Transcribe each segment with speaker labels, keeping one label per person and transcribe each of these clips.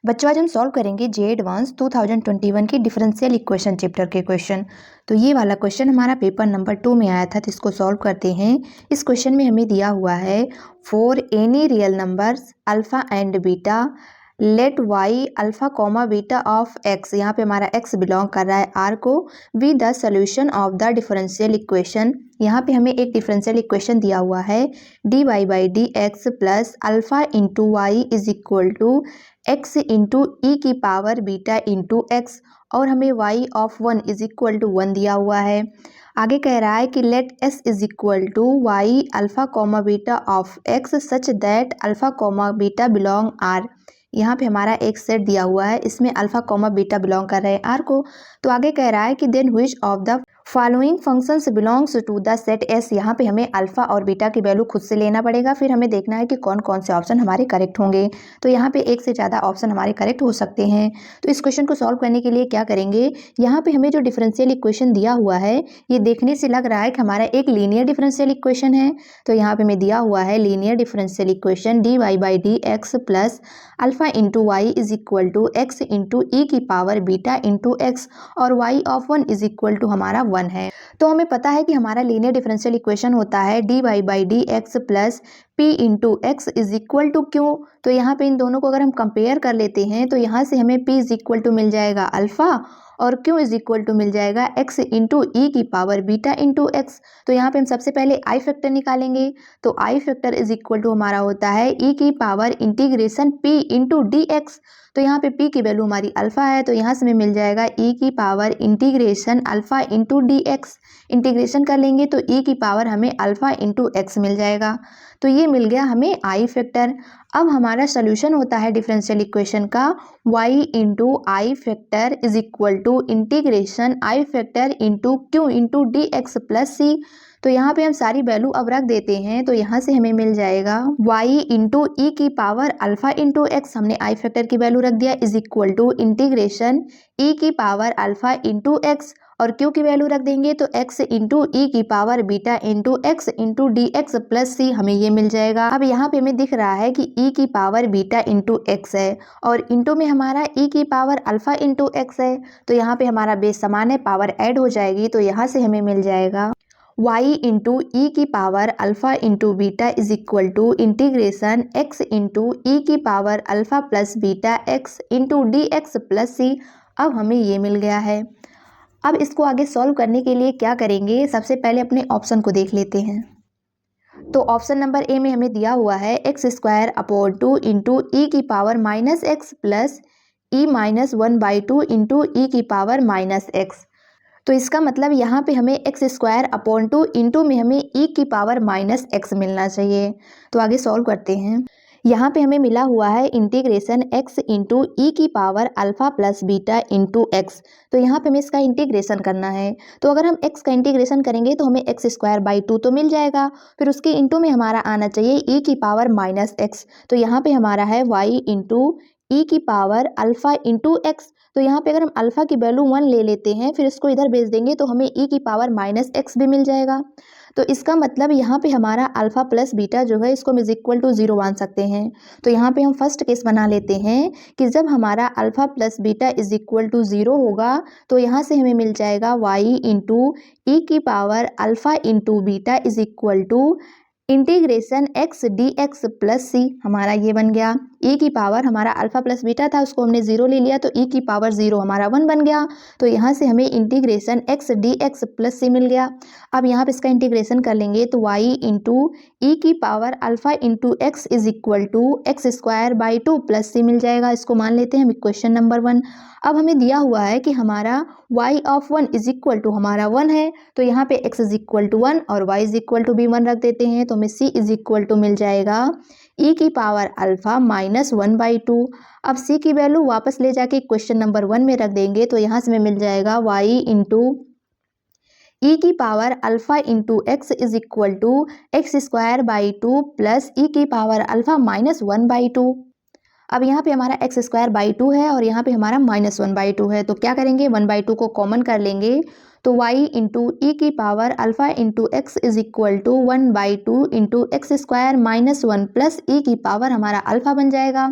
Speaker 1: बच्चों आज हम सॉल्व करेंगे जे एडवांस 2021 की डिफरेंशियल इक्वेशन चैप्टर के क्वेश्चन। तो ये वाला क्वेश्चन हमारा पेपर नंबर 2 में आया था, तो इसको सॉल्व करते हैं। इस क्वेश्चन में हमें दिया हुआ है for any real numbers alpha and beta let y alpha comma beta of x, यहाँ पे हमारा एक्स बिलोंग कर रहा है आर को, B the solution of the differential equation. यहाँ पे हमें एक डिफरेंशियल इक्वेशन दिया हुआ है D Y by D x plus alpha into Y is equal to x into ई की पावर बीटा इंटू एक्स, और हमें Y of 1 is equal to 1 दिया हुआ है। आगे कह रहा है कि let S is equal to Y alpha comma beta of X such that alpha comma beta belong R. यहाँ पे हमारा एक सेट दिया हुआ है, इसमें अल्फा कॉमा बीटा बिलोंग कर रहे हैं आर को। तो आगे कह रहा है कि then which of the following functions belongs to the set S. यहाँ पे हमें अल्फा और बीटा की वैल्यू खुद से लेना पड़ेगा, फिर हमें देखना है कि कौन कौन से ऑप्शन हमारे करेक्ट होंगे। तो यहाँ पे एक से ज़्यादा ऑप्शन हमारे करेक्ट हो सकते हैं। तो इस क्वेश्चन को सॉल्व करने के लिए क्या करेंगे, यहाँ पे हमें जो डिफरेंशियल इक्वेशन दिया हुआ है ये देखने से लग रहा है कि हमारा एक लीनियर डिफरेंशियल इक्वेशन है। तो यहाँ पे हमें दिया हुआ है linear differential equation D Y by D x plus alpha into Y is equal to x into ई की पावर बीटा इंटू एक्स, और Y of 1 is equal to हमारा 1 है। तो हमें पता है कि हमारा लीनियर डिफरेंशियल इक्वेशन होता है D Y by D x plus P into x is equal to Q. तो यहाँ पे इन दोनों को अगर हम कंपेयर कर लेते हैं तो यहाँ से हमें पी इज इक्वल टू मिल जाएगा अल्फा, और क्यू इज इक्वल टू मिल जाएगा एक्स इंटू ई की पावर बीटा इंटू एक्स। तो यहाँ पे हम सबसे पहले आई फैक्टर निकालेंगे। तो I factor is equal to हमारा होता है ई की power integration P into D x. तो यहाँ पे p की वैल्यू हमारी अल्फा है, तो यहाँ से हमें मिल जाएगा e की power integration alpha into D x. Integration कर लेंगे तो e की पावर हमें अल्फा इंटू एक्स मिल जाएगा। तो ये मिल गया हमें आई फैक्टर। अब हमारा सोल्यूशन होता है डिफरेंशियल इक्वेशन का y into I factor is equal to integration I factor into Q into D x plus C. तो यहाँ पे हम सारी वैल्यू अब रख देते हैं, तो यहाँ से हमें मिल जाएगा y इंटू ई की पावर अल्फा इंटू एक्स, हमने आई फैक्टर की वैल्यू रख दिया, is equal to integration E की पावर अल्फा इंटू एक्स, और क्यू की वैल्यू रख देंगे तो x इंटू ई की power beta into X into D x plus C, हमें ये मिल जाएगा। अब यहाँ पे हमें दिख रहा है कि e की पावर बीटा इंटू एक्स है और इंटू में हमारा e की पावर अल्फा इंटू एक्स है। तो यहाँ पे हमारा बेस समान है, पावर ऐड हो जाएगी, तो यहाँ से हमें मिल जाएगा y इंटू ई की power alpha into beta is equal to integration x into ई की power alpha plus beta x into D x plus C. अब हमें ये मिल गया है। अब इसको आगे सॉल्व करने के लिए क्या करेंगे, सबसे पहले अपने ऑप्शन को देख लेते हैं। तो ऑप्शन नंबर ए में हमें दिया हुआ है एक्स स्क्वायर अपॉन 2 इंटू ई की power minus x plus e minus 1/2 into ई की पावर माइनस एक्स। तो इसका मतलब यहाँ पे हमें एक्स स्क्वायर अपॉन 2 इंटू में हमें ई की पावर माइनस एक्स मिलना चाहिए। तो आगे सॉल्व करते हैं। यहाँ पे हमें मिला हुआ है इंटीग्रेशन x इंटू ई की power alpha plus beta into x. तो यहाँ पे हमें इसका इंटीग्रेशन करना है। तो अगर हम x का इंटीग्रेशन करेंगे तो हमें एक्स स्क्वायर बाई 2 तो मिल जाएगा, फिर उसके इंटू में हमारा आना चाहिए ई की पावर माइनस एक्स। तो यहाँ पे हमारा है y इंटू ई की पावर अल्फा इंटू एक्स। तो यहाँ पे अगर हम अल्फा की वैल्यू 1 ले लेते हैं, फिर इसको इधर भेज देंगे तो हमें ई की पावर माइनस एक्स भी मिल जाएगा। तो इसका मतलब यहाँ पे हमारा अल्फा प्लस बीटा जो है इसको हम इज इक्वल टू 0 मान सकते हैं। तो यहाँ पे हम फर्स्ट केस बना लेते हैं कि जब हमारा alpha plus beta is equal to 0 होगा, तो यहाँ से हमें मिल जाएगा y इंटू ई की power alpha into beta is equal to integration x D x plus C. हमारा ये बन गया। e की पावर हमारा अल्फा प्लस बीटा था, उसको हमने 0 ले लिया, तो e की पावर 0 हमारा 1 बन गया। तो यहाँ से हमें integration x D x plus C मिल गया। अब यहाँ पे इसका इंटीग्रेशन कर लेंगे तो y इंटू ई की power alpha into x is equal to X square by 2 plus C मिल जाएगा। इसको मान लेते हैं हम इक्वेशन नंबर 1। अब हमें दिया हुआ है कि हमारा y of 1 is equal to हमारा 1 है, तो यहाँ पे x इज इक्वल टू 1 और y इज इक्वल टू भी 1 रख देते हैं, तो हमें c इज इक्वल टू मिल जाएगा e की पावर अल्फा माइनस 1/2। अब c की वैल्यू वापस ले जाके क्वेश्चन नंबर 1 में रख देंगे, तो यहाँ से हमें मिल जाएगा y इंटू ई की power alpha into x is equal to X square by 2 plus E की पावर अल्फा माइनस 1/2। अब यहाँ पे हमारा एक्स स्क्वायर बाई 2 है और यहाँ पे हमारा माइनस 1/2 है, तो क्या करेंगे 1/2 को कॉमन कर लेंगे, तो y इंटू ई की power alpha into x is equal to 1/2 into X square minus 1 plus E की पावर हमारा अल्फा बन जाएगा।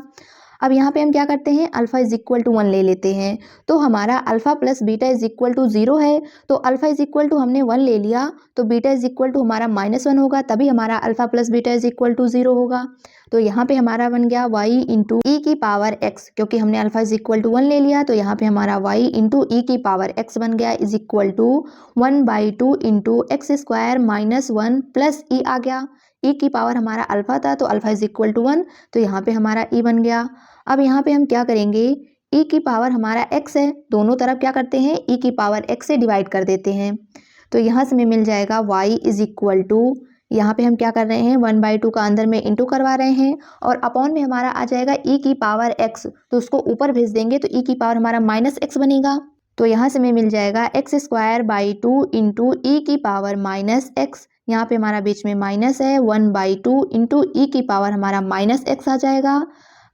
Speaker 1: अब यहाँ पे हम क्या करते हैं, अल्फा इज इक्वल टू 1 ले लेते हैं। तो हमारा alpha plus beta is equal to 0 है। तो अल्फा इज इक्वल टू हमने 1 ले लिया, तो बीटा इज इक्वल टू हमारा -1 होगा, तभी हमारा alpha plus beta is equal to 0 होगा। तो यहाँ पे हमारा बन गया y इंटू ई की पावर x, क्योंकि हमने अल्फा इज इक्वल टू 1 ले लिया, तो यहाँ पे हमारा y इंटू ई की पावर x बन गया is equal to 1/2 into X square -1 plus E आ गया। ई की पावर हमारा अल्फा था, तो अल्फा इज इक्वल टू 1, तो यहाँ पे हमारा ई बन गया। अब यहाँ पे हम क्या करेंगे, ई की पावर हमारा x है, दोनों तरफ क्या करते हैं, ई की पावर x से डिवाइड कर देते हैं। तो यहाँ से हमें मिल जाएगा y इज इक्वल टू, यहाँ पे हम क्या कर रहे हैं, 1/2 का अंदर में इंटू करवा रहे हैं, और अपॉन में हमारा आ जाएगा ई की पावर x, तो उसको ऊपर भेज देंगे तो ई की पावर हमारा -x बनेगा। तो यहाँ से हमें मिल जाएगा x²/2 इंटू ई की पावर -x, यहाँ पे हमारा बीच में माइनस है, 1/2 इंटू ई की पावर हमारा -x आ जाएगा,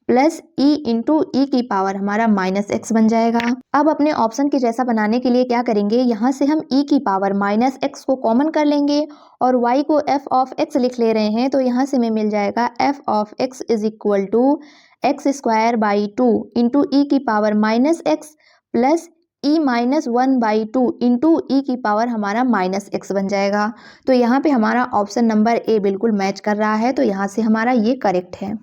Speaker 1: प्लस ई इंटू ई की पावर हमारा -x बन जाएगा। अब अपने ऑप्शन के जैसा बनाने के लिए क्या करेंगे, यहाँ से हम ई की पावर -x को कॉमन कर लेंगे और y को f ऑफ x लिख ले रहे हैं। तो यहाँ से हमें मिल जाएगा f of x is equal to x²/2 into ई की power -x plus E -1/2 into ई की पावर हमारा -x बन जाएगा। तो यहाँ पे हमारा ऑप्शन नंबर ए बिल्कुल मैच कर रहा है, तो यहाँ से हमारा ये करेक्ट है।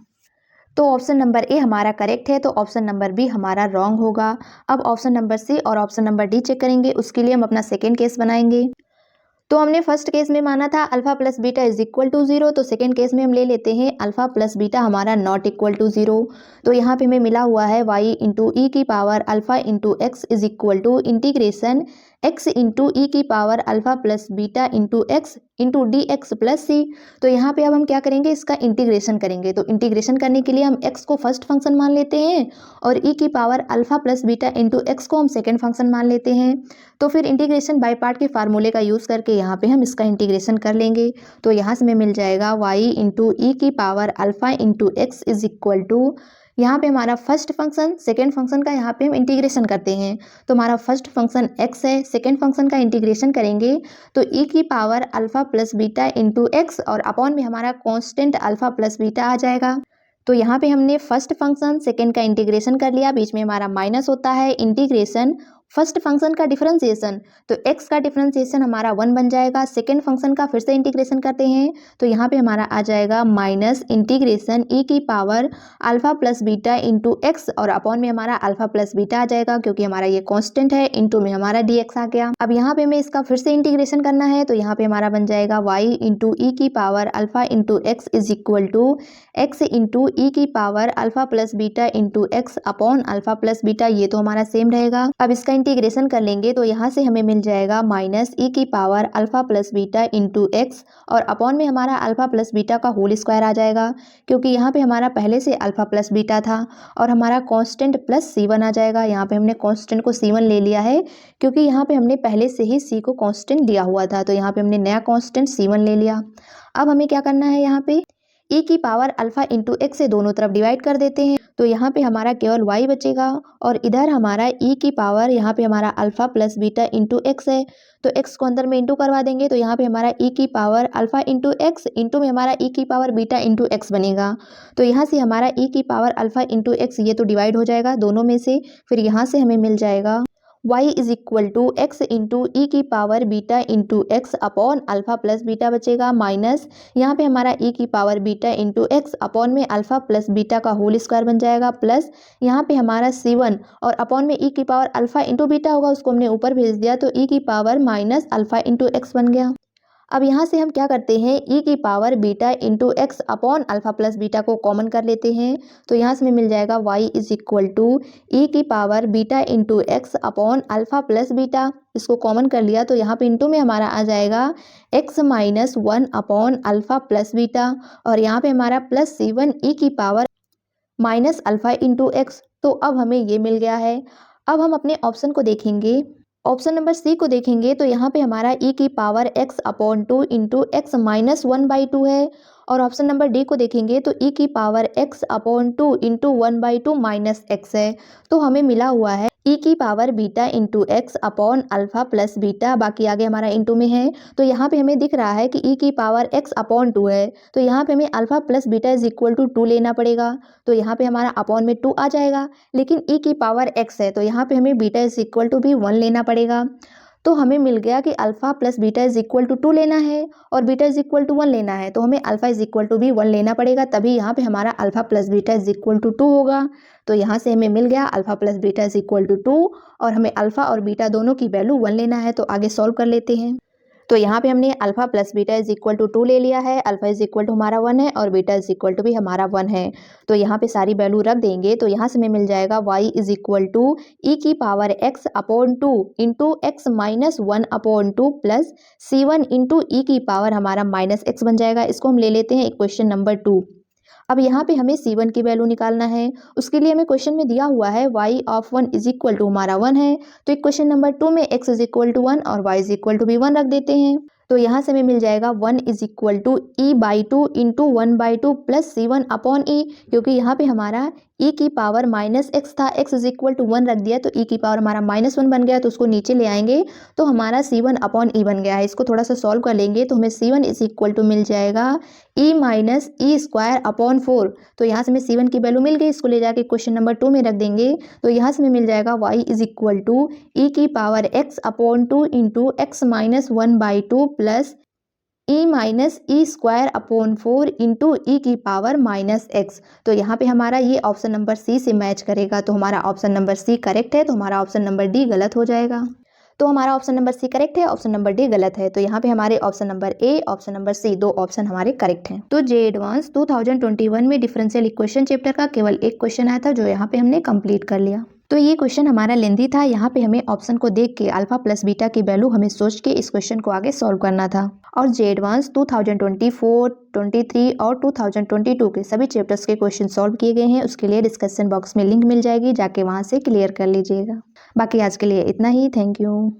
Speaker 1: तो ऑप्शन नंबर ए हमारा करेक्ट है, तो ऑप्शन नंबर बी हमारा रॉन्ग होगा। अब ऑप्शन नंबर सी और ऑप्शन नंबर डी चेक करेंगे, उसके लिए हम अपना सेकेंड केस बनाएंगे। तो हमने फर्स्ट केस में माना था alpha plus beta is equal to 0, तो सेकेंड केस में हम ले लेते हैं अल्फा प्लस बीटा हमारा नॉट इक्वल टू 0। तो यहाँ पे हमें मिला हुआ है y इंटू ई की power alpha into x is equal to integration x into ई की power alpha plus beta into X into D x plus C. तो यहाँ पे अब हम क्या करेंगे, इसका इंटीग्रेशन करेंगे। तो इंटीग्रेशन करने के लिए हम x को फर्स्ट फंक्शन मान लेते हैं और ई की power alpha plus beta into x को हम सेकेंड फंक्शन मान लेते हैं। तो फिर इंटीग्रेशन बाय पार्ट के फार्मूले का यूज़ करके यहाँ पे हम इसका इंटीग्रेशन कर लेंगे। तो यहाँ से हमें मिल जाएगा y इंटू ई की power alpha into x is equal to, यहाँ पे हमारा फर्स्ट फंक्शन सेकेंड फंक्शन का यहाँ पे हम इंटीग्रेशन करते हैं। तो हमारा फर्स्ट फंक्शन x है, सेकेंड फंक्शन का इंटीग्रेशन करेंगे तो ई की power alpha plus beta into X और अपॉन में हमारा कांस्टेंट अल्फा प्लस बीटा आ जाएगा। तो यहाँ पे हमने फर्स्ट फंक्शन सेकेंड का इंटीग्रेशन कर लिया, बीच में हमारा माइनस होता है, इंटीग्रेशन फर्स्ट फंक्शन का डिफरेंशिएशन, तो x का डिफरेंशिएशन हमारा 1 बन जाएगा। सेकेंड फंक्शन का फिर से इंटीग्रेशन करते हैं तो यहाँ पे हमारा आ जाएगा माइनस इंटीग्रेशन ई की power alpha plus beta into X और अपॉन में हमारा अल्फा प्लस बीटा आ जाएगा, क्योंकि हमारा ये कांस्टेंट है, इंटू में हमारा dx आ गया। अब यहाँ पे हमें इसका फिर से इंटीग्रेशन करना है, तो यहाँ पे हमारा बन जाएगा y इंटू ई की power alpha into x is equal to x into ई की power alpha plus beta into x upon alpha plus beta, ये तो हमारा सेम रहेगा। अब इसका इंटीग्रेशन कर लेंगे तो यहाँ से हमें मिल जाएगा माइनस ई की power alpha plus beta into X और अपॉन में हमारा अल्फा प्लस बीटा का होल स्क्वायर आ जाएगा, क्योंकि यहाँ पे हमारा पहले से अल्फा प्लस बीटा था और हमारा कांस्टेंट प्लस c1 आ जाएगा। यहाँ पे हमने कांस्टेंट को c1 ले लिया है, क्योंकि यहाँ पे हमने पहले से ही c को कांस्टेंट दिया हुआ था, तो यहाँ पे हमने नया कांस्टेंट c1 ले लिया। अब हमें क्या करना है, यहाँ पे ई की पावर अल्फा इंटू एक्स से दोनों तरफ डिवाइड कर देते हैं, तो यहाँ पे हमारा केवल y बचेगा और इधर हमारा ई की पावर यहाँ पे हमारा alpha plus beta into x है, तो x को अंदर में इंटू करवा देंगे तो यहाँ पे हमारा ई की power alpha into X into में हमारा ई की पावर बीटा इंटू एक्स बनेगा। तो यहाँ से हमारा ई की पावर अल्फा इंटू एक्स ये तो डिवाइड हो जाएगा दोनों में से, फिर यहाँ से हमें मिल जाएगा y is equal to x into ई की power beta into x upon alpha plus beta बचेगा, माइनस यहाँ पे हमारा ई की power beta into x upon में अल्फा प्लस बीटा का होल स्क्वायर बन जाएगा, प्लस यहाँ पे हमारा c1 और अपॉन में ई की पावर अल्फा इंटू बीटा होगा, उसको हमने ऊपर भेज दिया तो ई की power minus alpha into x बन गया। अब यहाँ से हम क्या करते हैं, ई की power beta into x upon alpha plus beta को कॉमन कर लेते हैं, तो यहाँ से हमें मिल जाएगा y is equal to e की power beta into x upon alpha plus beta, इसको कॉमन कर लिया तो यहाँ पे इंटू में हमारा आ जाएगा x minus 1 upon alpha plus beta और यहाँ पे हमारा प्लस c1 ई की power minus alpha into x. तो अब हमें ये मिल गया है। अब हम अपने ऑप्शन को देखेंगे, ऑप्शन नंबर सी को देखेंगे तो यहाँ पे हमारा ई की power x upon 2 into x minus 1/2 है और ऑप्शन नंबर डी को देखेंगे तो ई की power x upon 2 into 1/2 minus x है। तो हमें मिला हुआ है ई की power beta into x upon alpha plus beta, बाकी आगे हमारा इंटू में है। तो यहाँ पे हमें दिख रहा है कि ई की पावर एक्स अपॉन 2 है, तो यहाँ पे हमें alpha plus beta is equal to 2 लेना पड़ेगा। तो यहाँ पे हमारा अपॉन में 2 आ जाएगा, लेकिन ई की पावर एक्स है तो यहाँ पे हमें बीटा इज इक्वल टू भी 1 लेना पड़ेगा। तो हमें मिल गया कि alpha plus beta is equal to 2 लेना है और बीटा इज इक्वल टू 1 लेना है, तो हमें अल्फा इज इक्वल टू भी 1 लेना पड़ेगा, तभी यहाँ पे हमारा alpha plus beta is equal to 2 होगा। तो यहाँ से हमें मिल गया alpha plus beta is equal to 2 और हमें अल्फा और बीटा दोनों की वैल्यू 1 लेना है। तो आगे सॉल्व कर लेते हैं। तो यहाँ पे हमने alpha plus beta is equal to 2 ले लिया है, अल्फा इज इक्वल टू हमारा 1 है और बीटा इज इक्वल टू भी हमारा 1 है। तो यहाँ पे सारी वैल्यू रख देंगे, तो यहाँ से हमें मिल जाएगा y is equal to e की power x upon 2 into x minus 1 upon 2 plus c1 into ई की पावर हमारा माइनस x बन जाएगा। इसको हम ले लेते हैं इक्वेशन नंबर 2। अब यहाँ पे हमें c1 की वैल्यू निकालना है, उसके लिए हमें क्वेश्चन में दिया हुआ है y of 1 is equal to हमारा 1 है, तो इक्वेशन नंबर 2 में x इज इक्वल टू 1 और y इज इक्वल टू भी 1 रख देते हैं। तो यहाँ से हमें मिल जाएगा 1 is equal to e by 2 into 1 by 2 plus c1 upon e, क्योंकि यहाँ पे हमारा e की पावर माइनस एक्स था, x इज इक्वल टू 1 रख दिया तो e की पावर हमारा माइनस 1 बन गया, तो उसको नीचे ले आएंगे तो हमारा c1 अपॉन ई बन गया है। इसको थोड़ा सा सॉल्व कर लेंगे तो हमें c1 इज इक्वल टू मिल जाएगा e minus e square upon 4। तो यहाँ से हमें c1 की वैल्यू मिल गई, इसको ले जाके क्वेश्चन नंबर 2 में रख देंगे। तो यहाँ से हमें मिल जाएगा y is equal to e की power x upon 2 into x minus 1 by 2 plus e minus e square upon 4 into ई की पावर माइनस एक्स। तो यहाँ पे हमारा ये ऑप्शन नंबर सी से मैच करेगा, तो हमारा ऑप्शन नंबर सी करेक्ट है, तो हमारा ऑप्शन नंबर डी गलत हो जाएगा। तो हमारा ऑप्शन नंबर सी करेक्ट है, ऑप्शन नंबर डी गलत है। तो यहाँ पे हमारे option number A, option number C, दो ऑप्शन हमारे करेक्ट हैं। तो जे एडवांस 2021 में डिफरेंशियल इक्वेशन चैप्टर का केवल एक क्वेश्चन आया था, जो यहाँ पे हमने कंप्लीट कर लिया। तो ये क्वेश्चन हमारा लेंथी था, यहाँ पे हमें ऑप्शन को देख के अल्फा प्लस बीटा की वैल्यू हमें सोच के इस क्वेश्चन को आगे सॉल्व करना था। और जे एडवांस 2024, 23 और 2022 के सभी चैप्टर्स के क्वेश्चन सॉल्व किए गए हैं, उसके लिए डिस्क्रिप्शन बॉक्स में लिंक मिल जाएगी, जाके वहाँ से क्लियर कर लीजिएगा। बाकी आज के लिए इतना ही, थैंक यू।